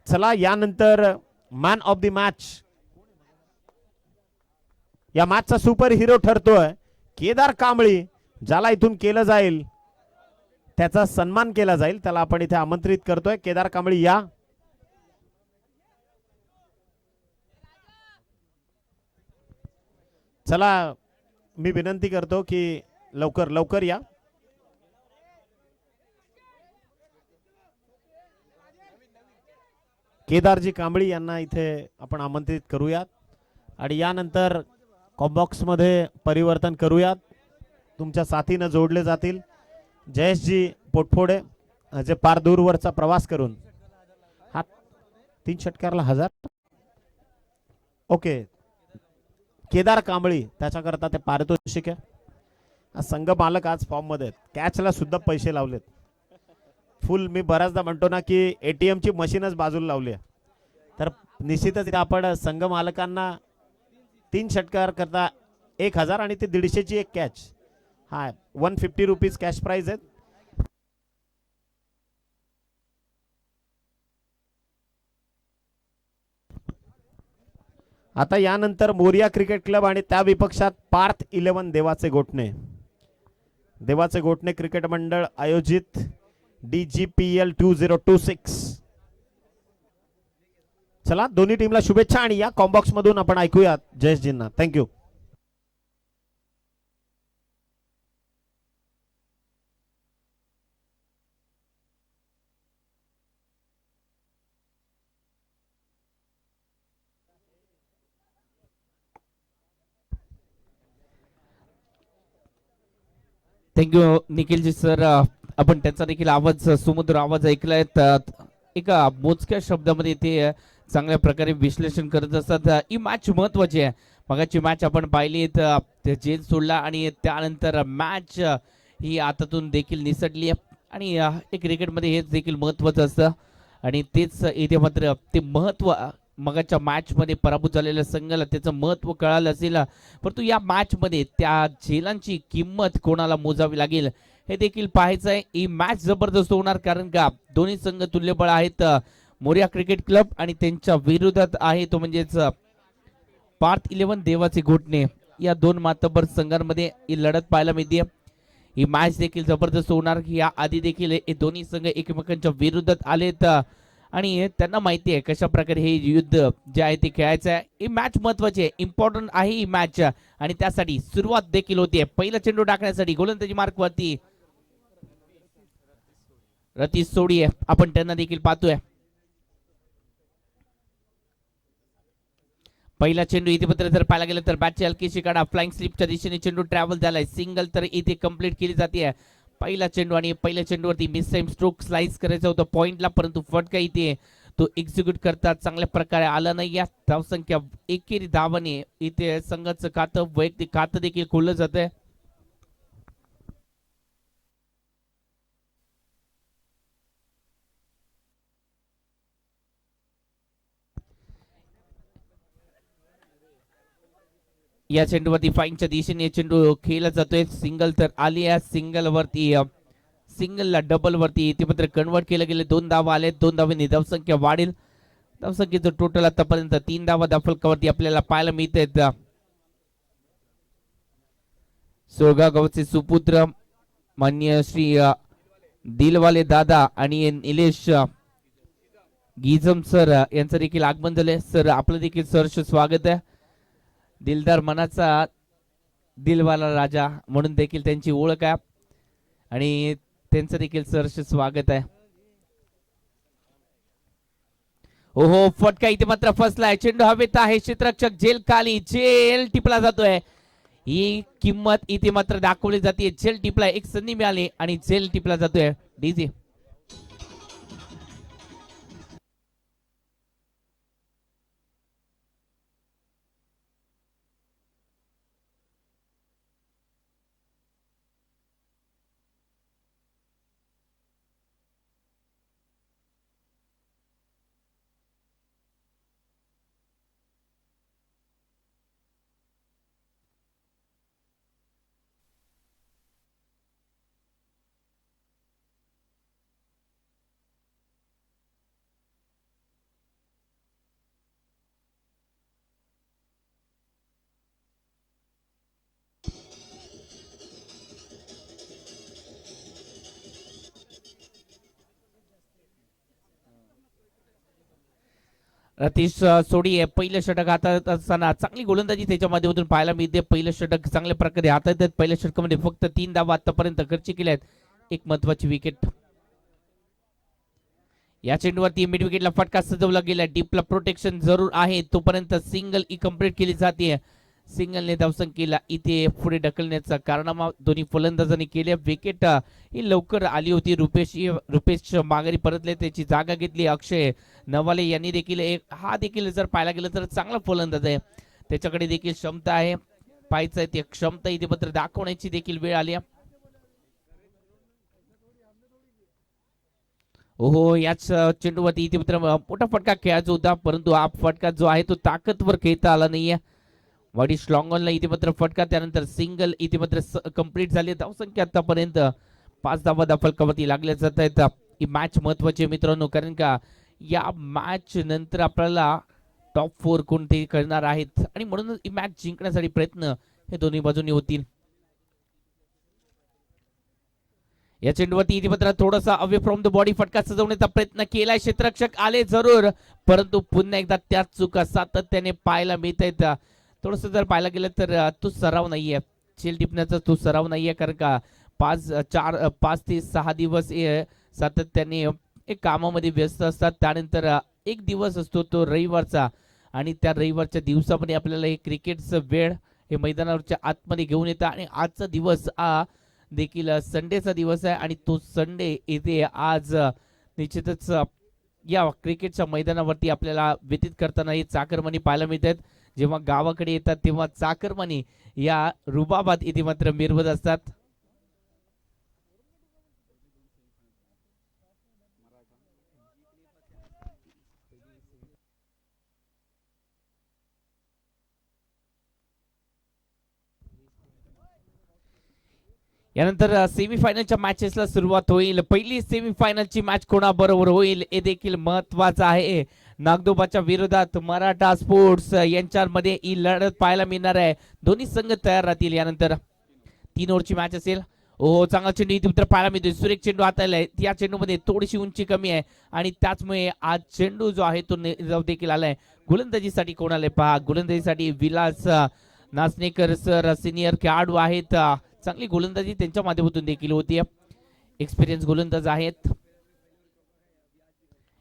चला यानंतर man of the match, या मॅचचा सुपर हिरो ठरतोय केदार कांबळी. ज्याला इथून केलं जाईल त्याचा सन्मान केला जाईल, त्याला आपण इथे आमंत्रित करतोय. केदार कांबळी या. चला मी विनंती करतो की लवकर लवकर या. केदारजी कांबळी यांना इथे आपण आमंत्रित करूयात आणि यानंतर कॉम्बॉक्स मध्ये परिवर्तन करूयात. तुमच्या साथीनं जोडले जातील जयेशजी पोटफोडे, जे पार दूरवरचा प्रवास करून. हा 3 षटकाराला 1000. ओके, केदार कांबळी त्याच्याकरता ते पारितोषिक आहे. संघ मालक आज फॉर्म मध्ये, कॅचला सुद्धा पैसे लावलेत फुल. मी बऱ्याचदा म्हणतो ना की ATM ची मशीनच बाजूला लावली आहे. तर निश्चितच आपण संघ मालकांना 3 षटकार करता 1000 आणि ते 150 ची एक कॅच. हा 150 रुपीज कॅश प्राइज आहे. आता यानंतर मोरिया क्रिकेट क्लब आणि त्या विपक्षात पार्थ 11 देवाचे गोठणे. देवाचे गोठणे क्रिकेट मंडळ आयोजित DGPL 2026. चला दोन्ही टीमला शुभेच्छा आणि या कॉम्बॉक्स मधून आपण ऐकूयात जयेशजींना. थँक्यू. Thank you निखिलजी sir. आपण त्यांचा देखील आवाज, सुमधुर आवाज ऐकलाय. एका मोजक्या शब्दामध्ये ते चांगल्या प्रकारे विश्लेषण करत असतात. ही मॅच महत्वाची आहे. मगाची मॅच आपण पाहिली तर जेल सोडला आणि त्यानंतर मॅच ही आतातून देखील निसटली आणि क्रिकेटमध्ये हेच देखील महत्वाचं असतं आणि तेच इथे मात्र ते महत्व मगाच्या मॅच मध्ये पराभूत झालेल्या संघाला त्याचं महत्व कळालं असेल. परंतु या मॅच मध्ये त्या झेलांची किंमत कोणाला मोजावी लागेल हे देखील पाहायचं आहे. ही मॅच जबरदस्त होणार कारण का दोन्ही संघ तुल्यबळ आहेत. मोरिया क्रिकेट क्लब आणि त्यांच्या विरोधात आहे तो म्हणजेच पार्थ 11 देवाचे घोटणे. या दोन मातबर संघांमध्ये ही लढत पाहायला मिळते. ही मॅच देखील जबरदस्त होणार. या आधी देखील हे दोन्ही संघ एकमेकांच्या विरोधात आलेत आणि त्यांना माहिती आहे कशा प्रकारे हे युद्ध जे आहे ते खेळायचं आहे. ही मॅच महत्वाची आहे, इम्पॉर्टंट आहे ही मॅच आणि त्यासाठी सुरुवात देखील होते. पहिला चेंडू टाकण्यासाठी गोलंदाजी मार्क वरती रतीश सोडी आहे. आपण त्यांना देखील पाहतोय. पहिला चेंडू इथे पत्र जर पाहायला गेलं तर बॅटची हलकीशी काढा. फ्लाइंग स्लिपच्या दिशेने चेंडू ट्रॅव्हल झालाय. सिंगल तर इथे कंप्लीट केली जाते. पहिला चेंडू आणि पहिल्या चेंडूवरती मिस टाइम स्ट्रोक स्लाइस करायचं होतं पॉइंटला, परंतु फटका इथे तो एक्झिक्यूट करतात चांगल्या प्रकारे आला नाही. या धावसंख्या एकेरी धावाने इथे संघाचं खातं, वैयक्तिक खातं देखील खोललं जातंय. या चेंडूवरती फाईनच्या दिशेने चेंडू खेळला जातोय. सिंगल तर आली आहे. सिंगल वरती सिंगलला डबल वरती इथे मात्र कन्वर्ट केलं गेले. 2 धावा आले. 2 धावांनी धावसंख्या वाढेल. धावसंख्येचं टोटल आतापर्यंत 3 धावा धाफलकावरती आपल्याला पाहायला मिळत आहेत. सोळगाव गावचे सुपुत्र मान्य श्री दिलवाले दादा आणि निलेश गिजम सर यांचं देखील आगमन झालंय. सर आपलं देखील सहर्ष स्वागत आहे. दिलदार मनाचा दिलवाला राजा म्हणून देखील त्यांची ओळख आहे आणि त्यांचं देखील सहर्ष स्वागत आहे. ओहो फटका इथे मात्र फसलाय. चेंडू हवेत आहे. क्षेत्ररक्षक झेल खाली, झेल टिपला जातोय. ही किंमत इथे मात्र दाखवली जाते. झेल टिपला, एक संधी मिळाली आणि झेल टिपला जातोय. डीजे रतीश सोडी आहे पहिलं षटक हातात असताना चांगली गोलंदाजी त्याच्या माध्यमातून पाहायला मिळते. पहिलं षटक चांगल्या प्रकारे हातात आहेत. पहिल्या षटकामध्ये फक्त 3 धावा आतापर्यंत खर्च केल्या आहेत. एक महत्वाची विकेट. या चेंडूवरती मिड विकेटला फटका सजवला गेला. डीपला प्रोटेक्शन जरूर आहे तोपर्यंत सिंगल कंप्लीट केली जाते. सिंगलने धावसंख्येला इथे पुढे ढकलण्याचा कारनामा दोन्ही फलंदाजांनी केले. विकेट ही लवकर आली होती. रुपेश माघारी परतले, त्याची जागा घेतली अक्षय नवाले यांनी देखील. हा देखील जर पाहायला गेलं तर चांगला फलंदाज आहे, त्याच्याकडे देखील क्षमता आहे. पाहायचं ती क्षमता इथे मात्र दाखवण्याची देखील वेळ आली. ओहो, याच चेंडूवरती इथे मात्र मोठा फटका खेळायचा होता, परंतु हा फटका जो आहे तो ताकदवर खेळता आला नाहीये. वाडी स्लॉंगॉनला इथे मात्र फटका, त्यानंतर सिंगल इथे मात्र कंप्लीट झाली. धावसंख्या आतापर्यंत 5 धावा फलकावरती लागल्या जात आहेत. ही मॅच महत्वाची आहे मित्रांनो, कारण का या मॅच नंतर आपल्याला टॉप 4 कोणते करणार आहेत आणि म्हणूनच ही मॅच जिंकण्यासाठी प्रयत्न हे दोन्ही बाजूनी होतील. या चेंडूवरती इथे मात्र थोडासा अवे फ्रॉम द बॉडी फटका सजवण्याचा प्रयत्न केलाय. क्षेत्ररक्षक आले जरूर, परंतु पुन्हा एकदा त्याच चुका सातत्याने पाहायला मिळत आहेत. थोडस जर पाहायला गेलं तर तो सराव नाहीये, चेल टिपण्याचा तो सराव नाहीये, कारण का 5 ते 6 दिवस सातत्याने एक कामामध्ये व्यस्त असतात. त्यानंतर एक दिवस असतो तो रविवारचा, आणि त्या रविवारच्या दिवसामध्ये आपल्याला हे क्रिकेटचं वेळ हे मैदानावरच्या आतमध्ये घेऊन येतं. आणि आजचा दिवस देखील संडेचा दिवस आहे, आणि तो संडे येथे आज निश्चितच या क्रिकेटच्या मैदानावरती आपल्याला व्यतीत करताना हे चाकरमानी पाहायला मिळतात. जेव्हा गावाकडे येतात तेव्हा चाकरमानी या रुबाबात इथे मात्र मिरवत असतात. यानंतर सेमीफायनलच्या मॅचेसला सुरुवात होईल. पहिली सेमीफायनलची मॅच कोणाबरोबर होईल हे देखील महत्वाचं आहे. नागदोबाच्या विरोधात मराठा स्पोर्ट्स यांच्यामध्ये ही लढत पाहायला मिळणार आहे. दोन्ही संघ तयार राहतील. यानंतर 3 ओव्हरची मॅच असेल. ओ, चांगला चेंडू इथे उत्तर पाहायला मिळतो. सुरेख चेंडू हाताला आहे. या चेंडूमध्ये थोडीशी उंची कमी आहे, आणि त्याचमुळे आज चेंडू जो आहे तो देखील आलाय. गोलंदाजीसाठी कोण आलाय पहा. गोलंदाजीसाठी विलास नाचनेकर सर सिनियर खेळाडू आहेत. चांगली गोलंदाजी त्यांच्या माध्यमातून देखील होती. एक्सपिरियन्स गोलंदाज आहेत.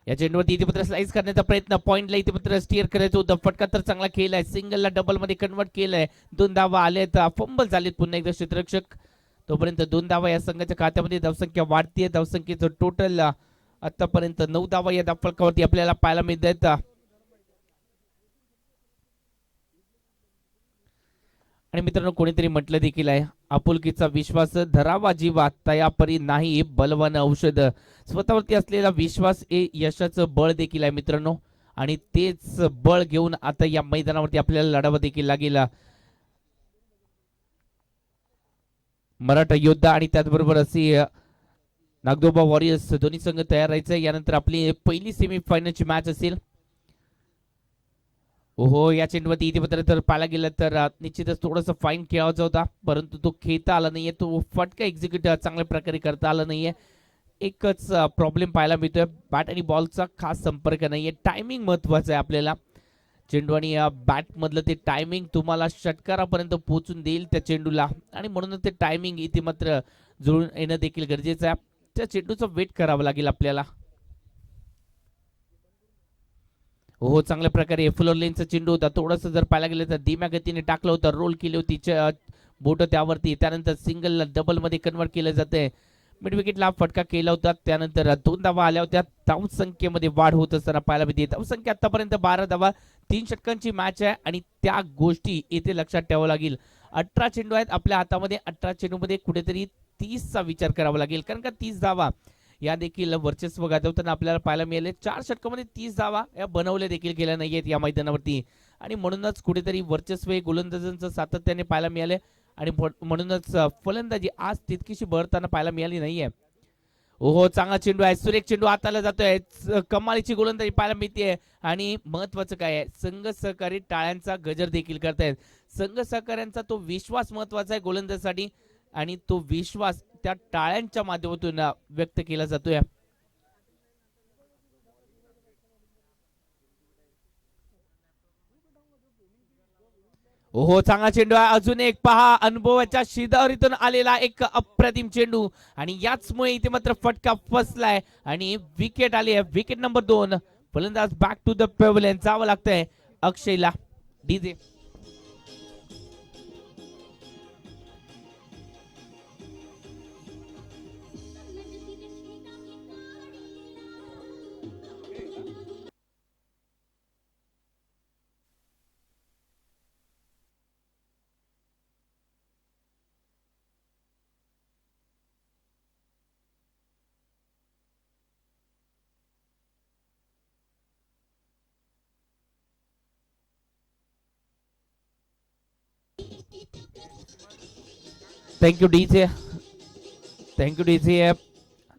या चेंडूवरती इथे पत्र स्लाइस करण्याचा प्रयत्न, पॉइंटला इथे पत्र स्टिअर करायचं होतं. फटका तर चांगला केलाय, सिंगलला डबल मध्ये कन्वर्ट केलंय. 2 धावा आलेत. फंबल झालेत पुन्हा एकदा क्षेत्ररक्षक. तोपर्यंत 2 धावा या संघाच्या खात्यामध्ये. धावसंख्या वाढतीये. धावसंख्येचं टोटल आतापर्यंत 9 धावा या फलकावरती आपल्याला पाहायला मिळत आहेत. आणि मित्रांनो, कोणीतरी म्हटलं देखील आहे, आपुलकीचा विश्वास धरावा जीवात, तयापरी नाही बलवान औषध. स्वतःवरती असलेला विश्वास हे यशाचं बळ देखील आहे मित्रांनो, आणि तेच बळ घेऊन आता या मैदानावरती आपल्याला लढावं देखील लागेल. मराठा योद्धा आणि त्याचबरोबर अशी नागदोबा वॉरियर्स दोन्ही संघ तयार राहायचे. यानंतर आपली पहिली सेमीफायनलची मॅच असेल. ओहो, या चेंडूवरती इथे मात्र तर पाहायला गेलं तर निश्चितच थोडंसं फाईन खेळायचा होता, परंतु तो खेळता आला नाहीये. तो फटका एक्झिक्यूट चांगल्या प्रकारे करता आला नाहीये. एकच प्रॉब्लेम पाहायला मिळतोय, बॅट आणि बॉलचा खास संपर्क नाहीये. टायमिंग महत्वाचं आहे आपल्याला. चेंडू आणि बॅट मधलं ते टायमिंग तुम्हाला षटकारापर्यंत पोहोचून देईल त्या चेंडूला, आणि म्हणूनच ते टायमिंग इथे मात्र जुळून येणं देखील गरजेचं आहे. त्या चेंडूचा वेट करावा लागेल आपल्याला. हो, चांगल्या प्रकारे फ्लोर लेनचा चेंडू होता. थोडंसं जर पाहायला गेलं तर धीम्या गतीने टाकलं होतं, रोल केली होती बोट त्यावरती. त्यानंतर सिंगल डबल मध्ये कन्वर्ट केलं जाते. मिड विकेटला फटका केला होता. त्यानंतर 2 धावा आल्या होत्या. धावसंख्येमध्ये वाढ होत असताना पाहायला मिळते. धावसंख्या आतापर्यंत 12 धावा. 3 षटकांची मॅच आहे, आणि त्या गोष्टी इथे लक्षात ठेवावं लागेल. 18 चेंडू आहेत आपल्या हातामध्ये. 18 चेंडूमध्ये कुठेतरी 30चा विचार करावा लागेल, कारण का 30 धावा या देखील वर्चस्व गाजवताना आपल्याला पाहायला मिळाले. 4 षटकामध्ये 30 धावा या बनवल्या देखील गेल्या नाहीयेत या मैदानावरती, आणि म्हणूनच कुठेतरी वर्चस्व गोलंदाजांचं सातत्याने पाहायला मिळाले, आणि म्हणूनच फलंदाजी आज तितकीशी बळताना पाहायला मिळाली नाहीये. ओहो, चांगला चेंडू आहे. सुरेख चेंडू हाताला जातोय. कमालीची गोलंदाजी पाहायला मिळते. आणि महत्वाचं काय आहे, संघ सहकारी टाळ्यांचा गजर देखील करतायत. संघ सहकाऱ्यांचा तो विश्वास महत्वाचा आहे गोलंदाजासाठी, आणि तो विश्वास त्या टाळ्यांच्या माध्यमातून व्यक्त केला जातोय. ओहो चांगला चेंडू आहे. अजून एक पहा अनुभवाच्या शिदावरीतून आलेला एक अप्रतिम चेंडू आणि याचमुळे इथे मात्र फटका फसलाय आणि विकेट आली आहे. Wicket number 2. फलंदाज बॅक टू द पेव्हलियन जावं लागतंय अक्षयला. DJ thank you DJ. Thank you DJ.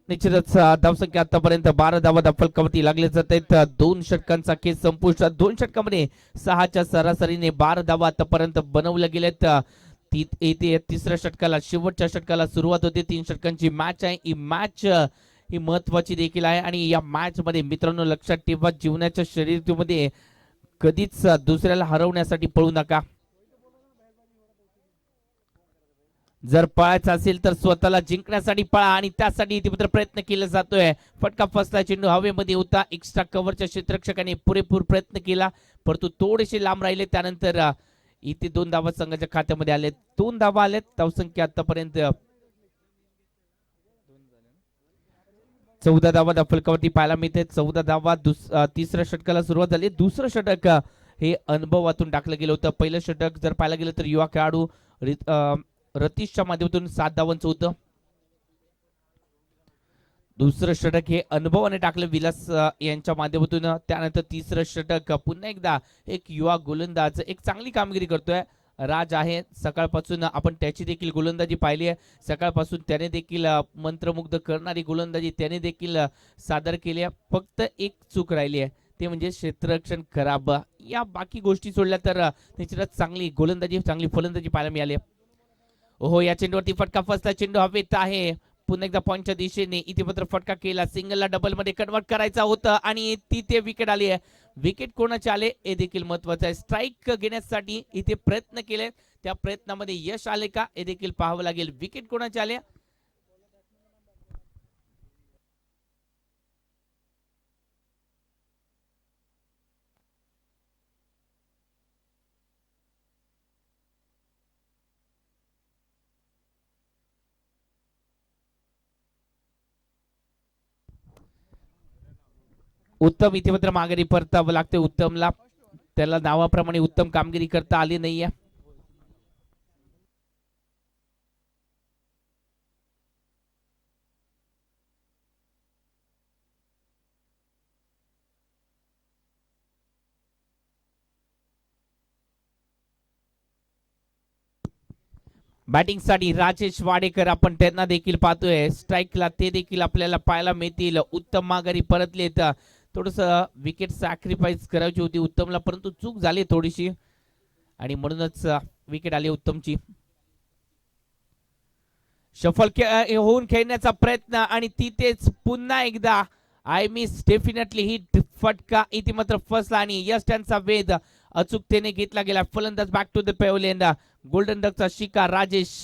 निश्चितच धावसंख्या आतापर्यंत 12 धावा फलकावरती लागले जात आहेत. 2 षटकांचा खेळ संपुष्टात. 2 षटकामध्ये 6च्या सरासरीने 12 धावा आतापर्यंत बनवल्या गेल्यात. येते तिसऱ्या षटकाला शेवटच्या षटकाला सुरुवात होते. 3 षटकांची मॅच आहे. ही मॅच ही महत्वाची देखील आहे आणि या मॅच मध्ये मित्रांनो लक्षात ठेवा जीवनाच्या शर्यतीमध्ये कधीच दुसऱ्याला हरवण्यासाठी पळू नका. जर पळायचं असेल तर स्वतःला जिंकण्यासाठी पळा आणि त्यासाठी इथे प्रयत्न केला जातोय. फटका फसला. चेंडू हवेमध्ये होता. एक्स्ट्रा कव्हरच्या क्षेत्ररक्षकाने पुरेपूर प्रयत्न केला परंतु थोडेसे लांब राहिले. त्यानंतर इथे 2 धावा संघाच्या खात्यामध्ये आले. 2 धावा आलेत. धावसंख्या आतापर्यंत 14 धावा फलकावरती पाहायला मिळते. 14 धावा तिसऱ्या षटकाला सुरुवात झाली. दुसरं षटक हे अनुभवातून टाकलं गेलं होतं. पहिलं षटक जर पाहायला गेलं तर युवा खेळाडू रतीशच्या माध्यमातून 7 धावांचं होतं. दुसरं षटक हे अनुभवाने टाकलं विलास यांच्या माध्यमातून. त्यानंतर तिसरं षटक पुन्हा एकदा एक युवा गोलंदाज एक चांगली कामगिरी करतोय राज आहे. सकाळपासून आपण त्याची देखील गोलंदाजी पाहिली आहे. सकाळपासून त्याने देखील मंत्रमुग्ध करणारी गोलंदाजी त्याने देखील सादर केली आहे. फक्त एक चूक राहिली आहे ते म्हणजे क्षेत्ररक्षण खराब. या बाकी गोष्टी सोडल्या तर निश्चितच चांगली गोलंदाजी चांगली फलंदाजी पाहायला मिळाली. ओहो या चेंडूवरती फटका फसला. चेंडू हवेत आहे. पुन्हा एकदा पॉइंटच्या दिशेने इथे मात्र फटका केला. सिंगलला डबल मध्ये कन्वर्ट करायचा होता आणि तिथे विकेट आली आहे. विकेट कोणाचे आले हे देखील महत्वाचं आहे. स्ट्राईक घेण्यासाठी इथे प्रयत्न केले. त्या प्रयत्नामध्ये यश आले का हे देखील पाहावं लागेल. विकेट कोणाचे आले. उत्तम इथे मात्र माघारी परतावं लागते. उत्तमला त्याला नावाप्रमाणे उत्तम कामगिरी करता आली नाहीये. बॅटिंग साठी राजेश वाडेकर आपण त्यांना देखील पाहतोय. स्ट्राईकला ते देखील आपल्याला पाहायला मिळतील. उत्तम माघारी परतलेत. थोडस विकेट सॅक्रिफाईस करायची होती उत्तमला परंतु चूक झाली थोडीशी आणि म्हणूनच विकेट आली उत्तमची. शफल होऊन खेळण्याचा प्रयत्न आणि तिथेच पुन्हा एकदा आय मिस डेफिनेटली ही फटका इथे मात्र फसला आणि यश त्यांचा वेध अचूकतेने घेतला गेला. फलंदाज back to the pavilion. Golden डकचा शिकार Rajesh.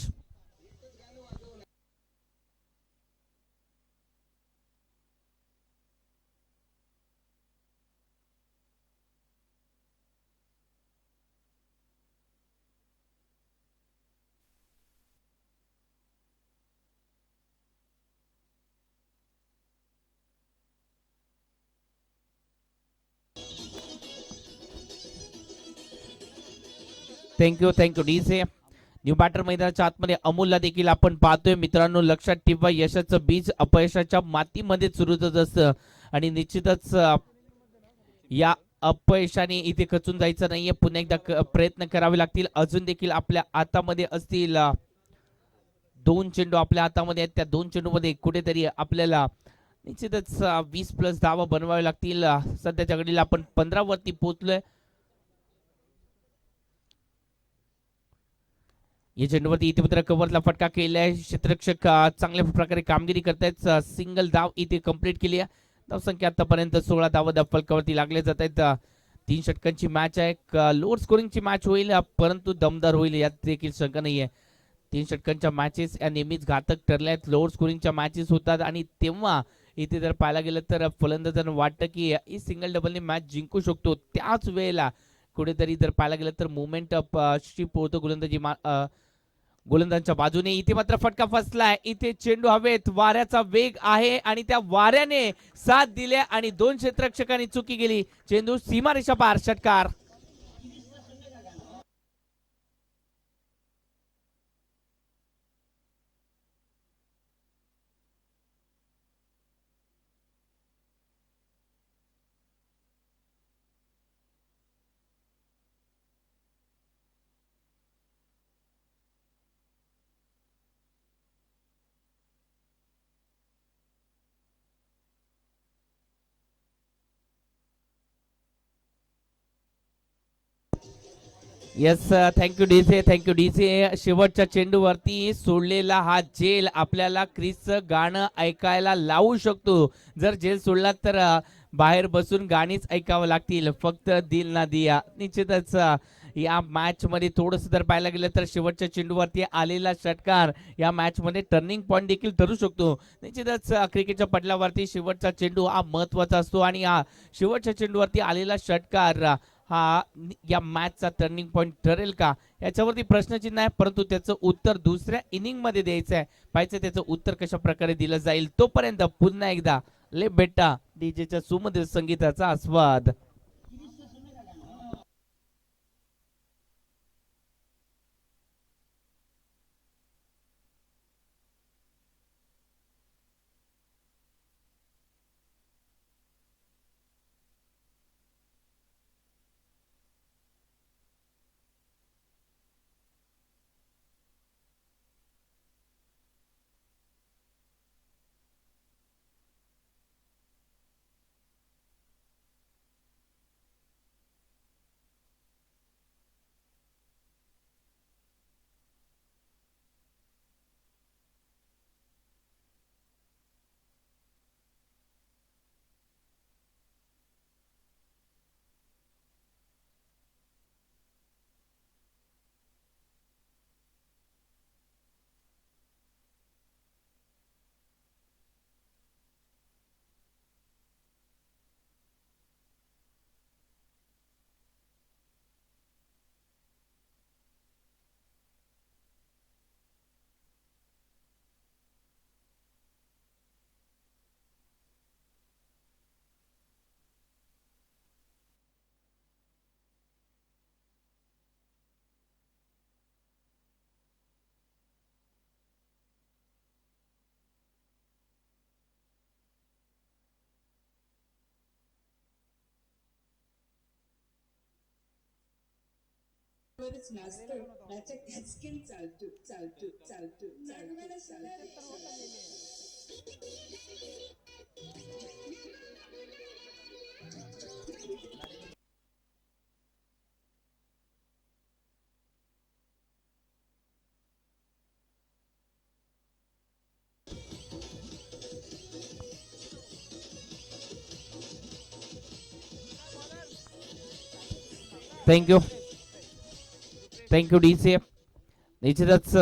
Thank you DJ. New batter मैदानाच्या आतमध्ये अमोलला देखील आपण पाहतोय. मित्रांनो लक्षात ठेवा यशाचं बीज अपयशाच्या मातीमध्ये सुरूच असतं आणि निश्चितच या अपयशाने इथे खचून जायचं नाहीये. पुन्हा एकदा प्रयत्न करावे लागतील. अजून देखील आपल्या हातामध्ये असतील 2 चेंडू आपल्या हातामध्ये आहेत. त्या 2 चेंडूमध्ये कुठेतरी आपल्याला निश्चितच 20+ धावा बनवावे लागतील. सध्याच्या घडीला आपण 15 वरती पोहोचलोय. या चेंडूवरती इथे मात्र कव्हरला फटका केलाय. क्षेत्ररक्षक चांगल्या प्रकारे कामगिरी करतायत. सिंगल धाव इथे कंप्लीट केली आहे. धावसंख्या आतापर्यंत 16 धावा फलकावरती लागले जात आहेत. 3 षटकांची मॅच आहे, लोअर स्कोरिंगची मॅच होईल परंतु दमदार होईल यात देखील शंका नाही आहे. 3 षटकांच्या मॅचेस या नेहमीच घातक ठरल्या आहेत. लोअर स्कोरिंगच्या मॅचेस होतात आणि तेव्हा इथे जर पाहायला गेलं तर फलंदाजांना वाटतं की ही सिंगल डबलने मॅच जिंकू शकतो. त्याच वेळेला कुठेतरी जर पाहायला गेलं तर मुवमेंट शिप होतं गोलंदाजांच्या बाजूने. इथे मात्र फटका फसलाय. इथे चेंडू हवेत, वाऱ्याचा वेग आहे आणि त्या वाऱ्याने साथ दिल्या आणि 2 क्षेत्ररक्षकांनी चुकी केली. चेंडू सीमारेषा पार, षटकार. Yes, thank you DJ, thank you DJ. शेवटच्या चेंडूवरती सोडलेला हा जेल आपल्याला क्रिसचं गाणं ऐकायला लावू शकतो. जर जेल सोडला तर बाहेर बसून गाणीच ऐकावं लागतील. फक्त दिल ना दिया. निश्चितच या मॅच मध्ये थोडंसं जर पाहायला गेलं तर शेवटच्या चेंडूवरती आलेला षटकार या मॅच मध्ये टर्निंग पॉईंट देखील ठरू शकतो. निश्चितच क्रिकेटच्या पटलावरती शेवटचा चेंडू हा महत्वाचा असतो आणि हा शेवटच्या चेंडूवरती आलेला षटकार हा या मॅचचा टर्निंग पॉईंट ठरेल का याच्यावरती प्रश्नचिन्ह आहे. परंतु त्याचं उत्तर दुसऱ्या इनिंग मध्ये द्यायचं आहे. पाहिजे त्याचं उत्तर कशा प्रकारे दिलं जाईल. तोपर्यंत पुन्हा एकदा ले बेटा डीजेच्या सुमधुर संगीताचा आस्वाद. वरच नाचतो नाचा खचकीन चालतो चालतो चालतो चालतो चालतो. Thank you, thank you DJ. निश्चितच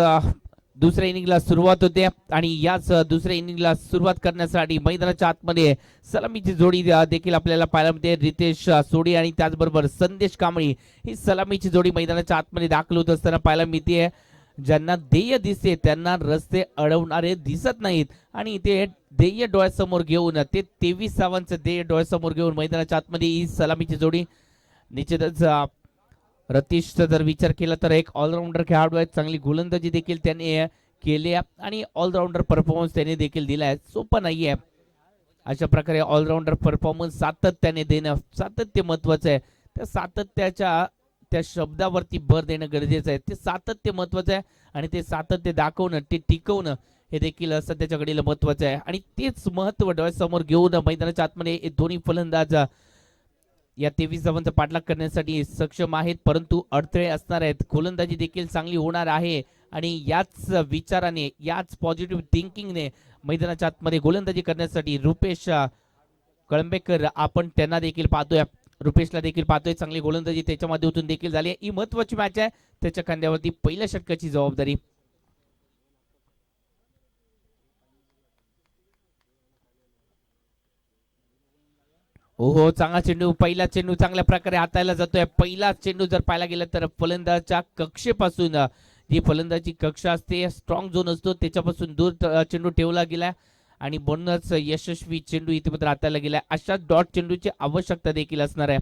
दुसऱ्या इनिंगला सुरुवात होते आणि याच दुसऱ्या इनिंगला सुरुवात करण्यासाठी मैदानाच्या आतमध्ये सलामीची जोडी देखील आपल्याला पाहायला मिळते. रितेश सोडी आणि त्याचबरोबर संदेश कांबळी ही सलामीची जोडी मैदानाच्या आतमध्ये दाखल होत असताना पाहायला मिळते. ज्यांना ध्येय दिसते त्यांना रस्ते अडवणारे दिसत नाहीत आणि ते ध्येय डोळ्यासमोर घेऊन ते 23 धावांचं ध्येय डोळ्यासमोर घेऊन मैदानाच्या आतमध्ये ही सलामीची जोडी. निश्चितच रतीशचा जर विचार केला तर एक ऑलराऊंडर खेळाडू आहे. चांगली गोलंदाजी देखील त्याने केली आणि ऑलराऊंडर परफॉर्मन्स त्याने देखील दिलाय. सोपं नाहीये अशा प्रकारे ऑलराऊंडर परफॉर्मन्स सातत्याने देणं, सातत्य महत्वाचं आहे. त्या सातत्याच्या त्या शब्दावरती भर देणं गरजेचं आहे. ते सातत्य महत्वाचं आहे आणि ते सातत्य दाखवणं, ते टिकवणं हे देखील सध्याच्या घडीला महत्वाचं आहे आणि तेच महत्व डोळ्यासमोर घेऊन मैदानाच्या आतमध्ये दोन्ही फलंदाज या 23 धावांचा पाठलाग करण्यासाठी सक्षम आहेत. परंतु अडथळे असणार आहेत. गोलंदाजी देखील चांगली होणार आहे आणि याच विचाराने, याच पॉझिटिव्ह थिंकिंगने मैदानाच्या आतमध्ये गोलंदाजी करण्यासाठी रुपेश कळंबेकर आपण त्यांना देखील पाहतोय. रुपेशला देखील पाहतोय, चांगली गोलंदाजी त्याच्या माध्यमातून देखील झाली आहे. ही महत्वाची मॅच आहे, त्याच्या खांद्यावरती पहिल्या षटकाची जबाबदारी. हो, चांगला चेंडू, पहिला चेंडू चांगल्या प्रकारे हाताळला जातोय. पहिला चेंडू जर पाहायला गेला तर फलंदाजच्या कक्षेपासून, जी फलंदाजी कक्षा असते, स्ट्रॉंग झोन असतो, त्याच्यापासून दूर चेंडू ठेवला गेला आणि म्हणूनच यशस्वी चेंडू इथे मात्र हाताळला गेला. अशा डॉट चेंडूची आवश्यकता देखील असणार आहे.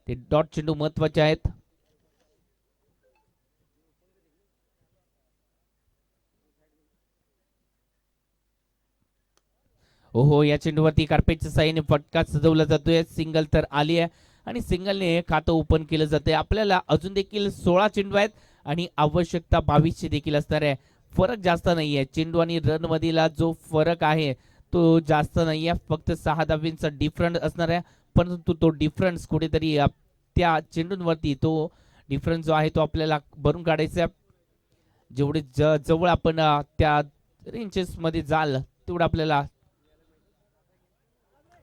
ते डॉट चेंडू महत्वाचे आहेत. हो, या चेंडूवरती कार्पेटच्या साह्याने फटका सजवला जातोय. सिंगल तर आली आहे आणि सिंगलने खातं ओपन केलं जाते. आपल्याला अजून देखील 16 चेंडू आहेत आणि आवश्यकता 22 देखील असणार आहे. फरक जास्त नाही आहे. चेंडू आणि रन मधील जो फरक आहे तो जास्त नाही आहे, फक्त 6 धावांचा डिफरन्स असणार आहे. परंतु तो डिफरन्स कुठेतरी त्या चेंडूंवरती तो डिफरन्स जो आहे तो आपल्याला भरून काढायचा आहे. जेवढे जवळ आपण त्या रेंजेस मध्ये जाल तेवढं आपल्याला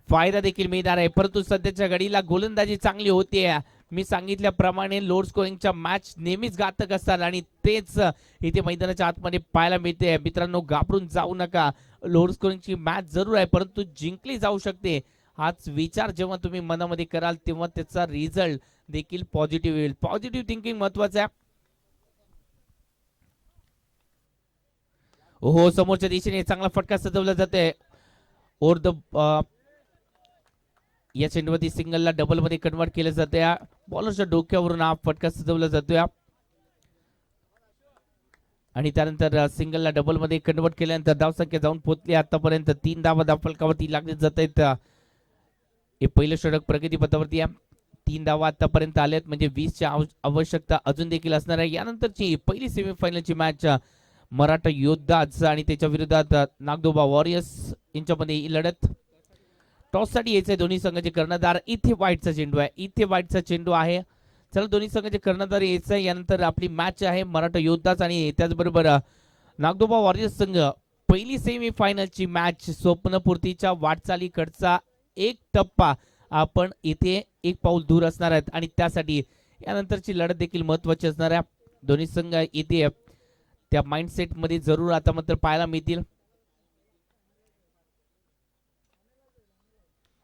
फायदा देखील मिळणार आहे. परंतु सध्याच्या घडीला गोलंदाजी चांगली होते. मी सांगितल्याप्रमाणे लोड स्कोरिंगच्या मॅच नेहमीच घातक असतात आणि तेच इथे मैदानाच्या आतमध्ये पाहायला मिळते. मित्रांनो, घाबरून जाऊ नका. लोड स्कोरिंगची मॅच जरूर आहे, परंतु जिंकली जाऊ शकते. हाच विचार जेव्हा तुम्ही मनामध्ये कराल तेव्हा त्याचा रिझल्ट देखील पॉझिटिव्ह येईल. पॉझिटिव्ह थिंकिंग महत्वाचं आहे. हो, समोरच्या दिशेने चांगला फटका सजवला जातोय. ओर द या चेंडूवरती सिंगलला डबल मध्ये कन्वर्ट केलं जाते. बॉलरच्या डोक्यावरून हा फटका सजवला जातोय आणि त्यानंतर सिंगलला डबल मध्ये कन्वर्ट केल्यानंतर धावसंख्या जाऊन पोहोचली आतापर्यंत 3 धावा धावफलकावरती लागले जात आहेत. हे पहिलं षटक प्रगतीपथावरती आहे. 3 धावा आतापर्यंत आल्यात, म्हणजे 20 ची आवश्यकता अजून देखील असणार आहे. यानंतरची पहिली सेमीफायनलची मॅच मराठा योद्धाच आणि त्याच्या विरोधात नागदोबा वॉरियर्स यांच्यामध्ये ही लढत. टॉस साठी यायचे दोन्ही संघाचे कर्णधार. इथे व्हाईटचा चेंडू आहे, इथे व्हाईटचा चेंडू आहे. चला, दोन्ही संघाचे कर्णधार यायचं. यानंतर आपली मॅच आहे मराठा योद्धाच आणि त्याचबरोबर नागदोबा वॉरियर्स संघ. पहिली सेमीफायनलची मॅच, स्वप्नपूर्तीच्या वाटचालीकडचा एक टप्पा आपण इथे एक पाऊल दूर असणार आहेत आणि त्यासाठी यानंतरची लढत देखील महत्वाची असणार आहे. दोन्ही संघ इथे त्या माइंडसेट मध्ये जरूर आता मात्र पाहायला मिळतील.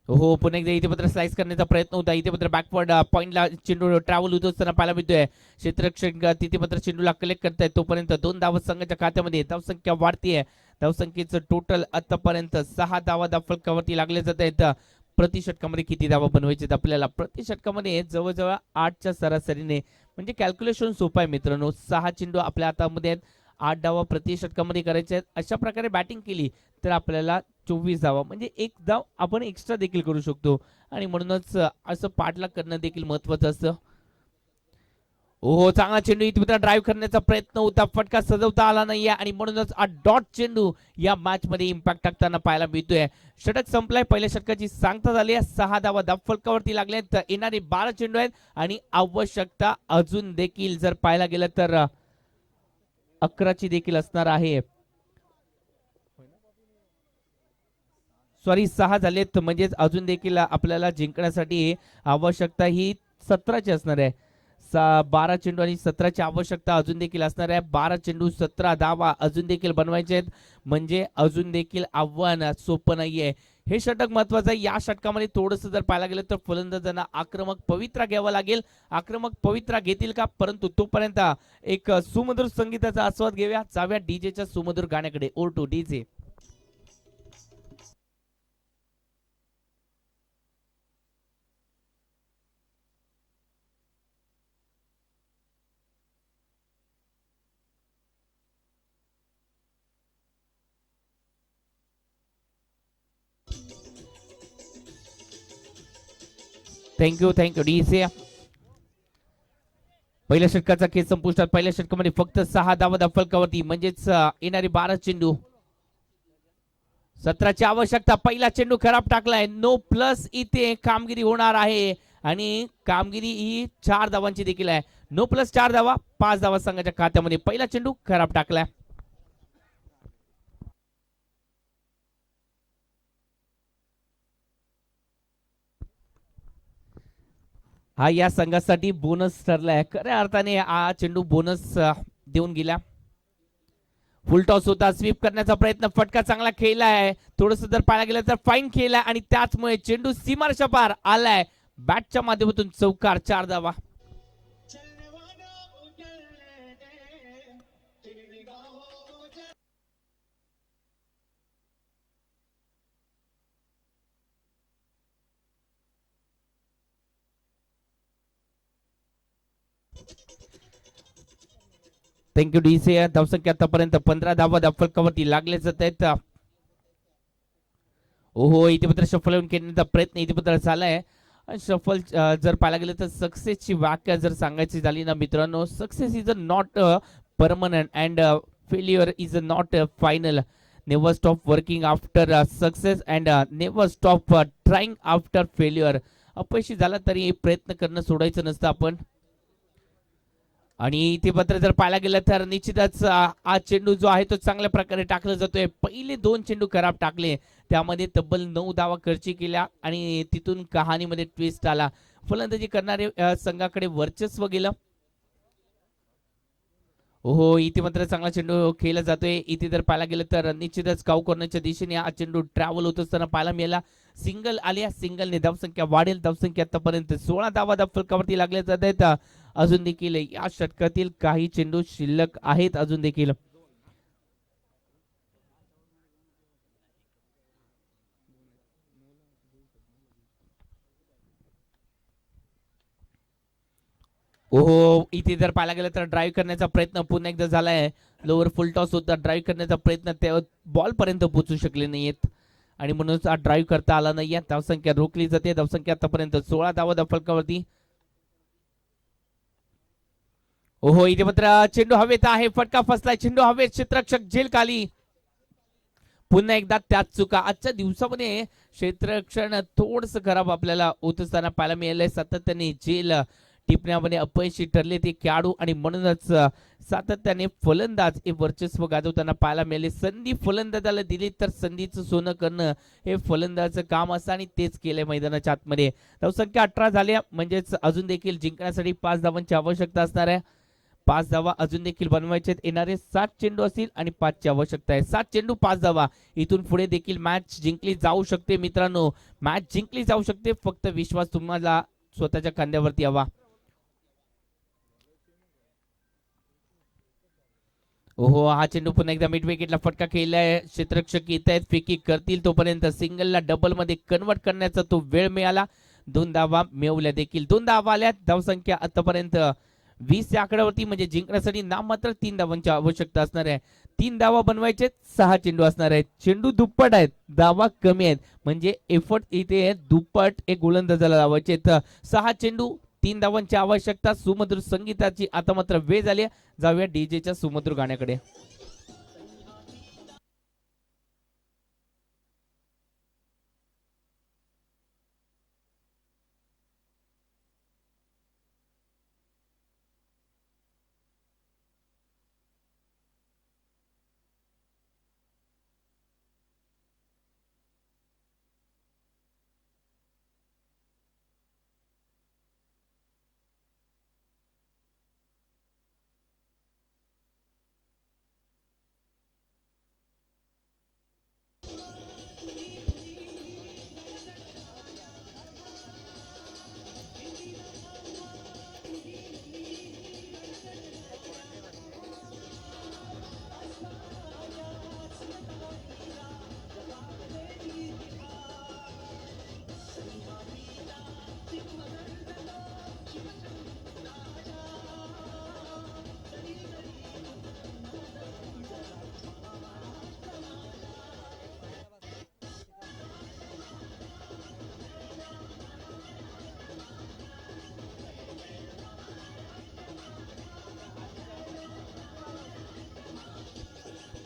हो, पुन्हा एकदा इथे मात्र स्लाइस करण्याचा प्रयत्न होता. इथे मात्र बॅकवर्ड पॉइंटला चेंडू ट्रॅव्हल होतो असताना पाहायला मिळतोय. क्षेत्ररक्षक तिथे मात्र चेंडूला कलेक्ट करतायत. तोपर्यंत 2 धावा संघाच्या खात्यामध्ये. धावसंख्या वाढतीये. धावसंख्येचं टोटल आतापर्यंत 6 धावा धावफलकावरती लागले जात आहेत. प्रति षटकामध्ये किती धावा बनवायचे आपल्याला? प्रति षटकामध्ये जवळजवळ 8च्या सरासरीने, म्हणजे कॅल्क्युलेशन सोपं आहे मित्रांनो. 6 चेंडू आपल्या हातामध्ये आहेत, 8 धावा प्रति षटकामध्ये करायचे आहेत. अशा प्रकारे बॅटिंग केली तर आपल्याला 24 धावा, म्हणजे 1 धाव आपण एक्स्ट्रा देखील करू शकतो आणि म्हणूनच असं पाठलाग करणं देखील महत्वाचं असतं. हो, चांगला चेंडू इथे मित्र ड्राईव्ह करण्याचा प्रयत्न होता, फटका सजवता आला नाहीये आणि म्हणूनच डॉट चेंडू या मॅच मध्ये इम्पॅक्ट टाकताना पाहायला मिळतोय. षटक संपलाय. पहिल्या षटकाची सांगता झाली आहे. 6 धावा धावफलकावरती लागल्यात. येणारे 12 चेंडू आहेत आणि आवश्यकता अजून देखील जर पाहायला गेलं तर 11ची देखील असणार आहे. सॉरी, 6 झालेत, म्हणजेच अजून देखील आपल्याला जिंकण्यासाठी आवश्यकता ही 17ची असणार आहे. 12 चेंडू आणि 17ची आवश्यकता अजून देखील असणार आहे. 12 चेंडू 17 धावा अजून देखील बनवायचे आहेत, म्हणजे अजून देखील आव्हान सोपं नाहीये. हे षटक महत्वाचं आहे. या षटकामध्ये थोडंसं जर पाहायला गेलं तर फलंदाजांना आक्रमक पवित्रा घ्यावा लागेल. आक्रमक पवित्रा घेतील का? परंतु तोपर्यंत एक सुमधुर संगीताचा आस्वाद घेऊया. जाऊया डीजेच्या सुमधुर गाण्याकडे. Over to DJ. Thank you DJ. पहिल्या षटकाचा खेळ संपुष्टात. पहिल्या षटकामध्ये फक्त 6 धावा धावफलकावरती, म्हणजेच येणारे 12 चेंडू. 17ची आवश्यकता. पहिला चेंडू खराब टाकलाय. नो प्लस इथे कामगिरी होणार आहे आणि कामगिरी ही 4 धावांची देखील आहे. नो प्लस 4 धावा, 5 धावा संघाच्या खात्यामध्ये. पहिला चेंडू खराब टाकलाय. हा या संघासाठी बोनस ठरलाय. खऱ्या अर्थाने हा चेंडू बोनस देऊन गेला. फुल टॉस होता, स्वीप करण्याचा प्रयत्न, फटका चांगला खेळलाय. थोडस जर पाहायला गेलं तर फाईन खेळलाय आणि त्याचमुळे चेंडू सीमारेषा पार आलाय. बॅटच्या माध्यमातून चौकार, 4 धावा. Thank you DC. धावसंख्या आतापर्यंत 15 धावा फलकावरती लागले जात आहेत. ओहो, इथे मात्र शफल येऊन खेळण्याचा प्रयत्न इथे मात्र झालाय. शफल जर पाहायला गेलं तर सक्सेसची व्याख्या जर सांगायची झाली ना मित्रांनो, success is a not permanent and failure is a not final. Never stop working after success and never stop trying after failure. अपयशी झाला तरी प्रयत्न करणं सोडायचं नसतं आपण. आणि इथे मात्र जर पाहायला गेलं तर निश्चितच हा चेंडू जो आहे तो चांगल्या प्रकारे टाकला जातोय. पहिले 2 चेंडू खराब टाकले, त्यामध्ये तब्बल 9 धावा खर्ची केल्या आणि तिथून कहाणीमध्ये ट्विस्ट आला. फलंदाजी करणारे संघाकडे वर्चस्व गेलं. ओहो, इथे मात्र चांगला चेंडू खेळला जातोय. इथे जर पाहायला गेलं तर निश्चितच काऊ कॉर्नरच्या दिशेने हा चेंडू ट्रॅव्हल होत असताना पाहायला मिळाला. सिंगल आल्या, सिंगलने धावसंख्या वाढेल. धावसंख्या आतापर्यंत 16 धावा फलकावरती लागल्या जात आहेत. अजून देखील या षटकातील काही चेंडू शिल्लक आहेत अजून देखील. ओहो, इथे जर पाहायला गेलं तर ड्राईव्ह करण्याचा प्रयत्न पुन्हा एकदा झालाय. लोअर फुल टॉस होता, ड्राईव्ह करण्याचा प्रयत्न त्या बॉल पर्यंत पोहोचू शकले नाहीयेत आणि म्हणून ड्राईव्ह करता आला नाहीये. धावसंख्या रोखली जाते. धावसंख्या आतापर्यंत 16 धावा फलकावरती. ओहो, इथे मात्र चेंडू हवेत आहे, फटका फसलाय. चेंडू हवेत, क्षेत्ररक्षक झेल खाली. पुन्हा एकदा त्याच चुका. आजच्या दिवसामध्ये क्षेत्ररक्षण थोडस खराब आपल्याला होत असताना पाहायला मिळालंय. सातत्याने झेल टिपण्यामध्ये अपयशी ठरले ते खेळाडू आणि म्हणूनच सातत्याने फलंदाज हे वर्चस्व गाजवताना पाहायला मिळाले. संधी फलंदाजाला दिली तर संधीचं सोनं करणं हे फलंदाजाचं काम असतं आणि तेच केलंय मैदानाच्या आतमध्ये. धावसंख्या 18 झाल्या, म्हणजेच अजून देखील जिंकण्यासाठी 5 धावांची आवश्यकता असणार आहे. 5 धावा अजून देखील बनवायचे. येणारे 7 चेंडू असतील आणि 5 ची आवश्यकता आहे. 7 चेंडू 5 धावा. इथून पुढे देखील मॅच जिंकली जाऊ शकते मित्रांनो, मॅच जिंकली जाऊ शकते. फक्त विश्वास तुम्हाला स्वतःच्या खांद्यावरती हवा. ओहो, हा चेंडू पुन्हा एकदा मिड विकेटला फटका खेळलाय. क्षेत्ररक्षक येत आहेत, फेकी करतील तोपर्यंत सिंगलला डबल मध्ये कन्वर्ट करण्याचा तो वेळ मिळाला. 2 धावा मिळवल्या देखील. 2 धावा आल्या. धावसंख्या आतापर्यंत 20 या आकड्यावरती, म्हणजे जिंकण्यासाठी नाममात्र 3 धावांची आवश्यकता असणार आहे. 3 धावा बनवायचे, 6 चेंडू असणार आहेत. चेंडू दुप्पट आहेत, धावा कमी आहेत, म्हणजे एफर्ट इथे दुप्पट एक गोलंदाजाला लावायचे. 6 चेंडू 3 धावांची आवश्यकता. सुमधुर संगीताची आता मात्र वेळ झाली. जाऊया डीजेच्या सुमधुर गाण्याकडे.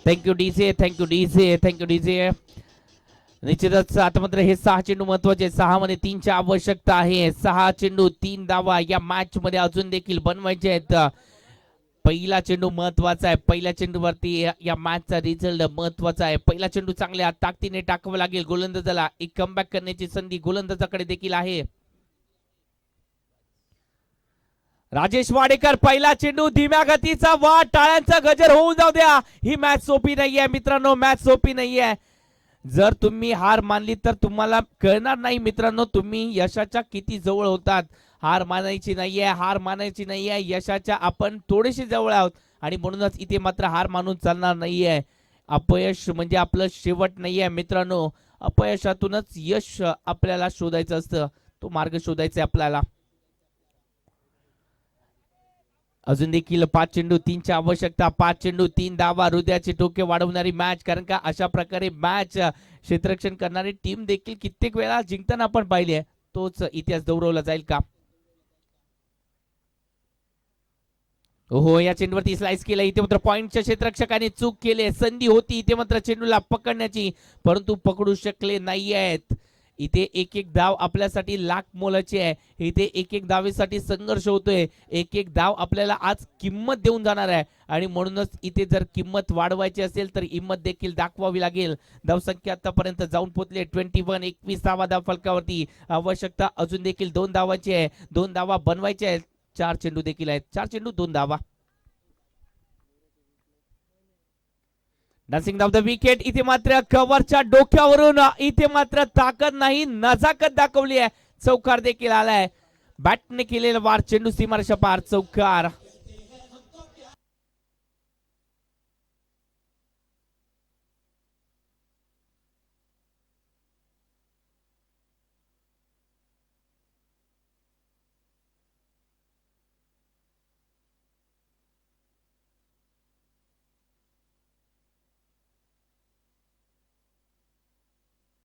Thank you DJ, thank you DJ, thank you DJ. निश्चितच आता मात्र हे 6 चेंडू महत्वाचे. 6 मध्ये 3 ची आवश्यकता आहे. 6 चेंडू 3 धावा या मॅच मध्ये अजून देखील बनवायचे आहेत. पहिला चेंडू महत्वाचा आहे. पहिल्या चेंडूवरती या मॅचचा रिझल्ट महत्वाचा आहे. पहिला चेंडू चांगल्या ताकदीने टाकावा लागेल गोलंदाजाला. एक कमबॅक करण्याची संधी गोलंदाजाकडे देखील आहे. राजेश वाडेकर पहिला चेंडू धीम्या गतीचा वा टाळ्यांचा गजर होऊन जाऊ द्या. ही मॅच सोपी नाहीये मित्रांनो, मॅच सोपी नाहीये. जर तुम्ही हार मानली तर तुम्हाला कळणार नाही मित्रांनो तुम्ही यशाच्या किती जवळ होतात. हार मानायची नाहीये, हार मानायची नाहीये. यशाच्या आपण थोडेसे जवळ आहोत आणि म्हणूनच इथे मात्र हार मानून चालणार नाहीये. अपयश म्हणजे आपलं शेवट नाहीये मित्रांनो. अपयशातूनच यश आपल्याला शोधायचं असतं. तो मार्ग शोधायचा आपल्याला. अजून देखील 5 चेंडू 3ची आवश्यकता. 5 चेंडू 3 धावा. हृदयाचे ठोके वाढवणारी मॅच. कारण का अशा प्रकारे मॅच क्षेत्ररक्षण करणारी टीम देखील कित्येक वेळा जिंकताना आपण पाहिली आहे. तोच इतिहास दौरवला जाईल का? हो या चेंडूवरती स्लाइस केला. इथे मात्र पॉइंटच्या क्षेत्ररक्षकाने चूक केली. संधी होती इथे मात्र चेंडूला पकडण्याची, परंतु पकडू शकले नाही आहेत. इथे एक एक धाव आपल्यासाठी लाख मोलाची आहे. इथे एक एक धावेसाठी संघर्ष होतोय. एक एक धाव आपल्याला आज किंमत देऊन जाणार आहे आणि म्हणूनच इथे जर किंमत वाढवायची असेल तर हिंमत देखील दाखवावी लागेल. धावसंख्या आतापर्यंत जाऊन पोहोचले 21. 21 धाव फलकावरती. आवश्यकता अजून देखील 2 धावांची आहे. 2 धावा बनवायच्या आहेत. 4 चेंडू देखील आहेत. 4 चेंडू 2 धावा. Dancing down the wicket. इथे मात्र कव्हरच्या डोक्यावरून इथे मात्र ताकद नाही, नजाकत दाखवली आहे. चौकार देखील आलाय. बॅटने केलेला वार चेंडू सीमारेषा पार. चौकार.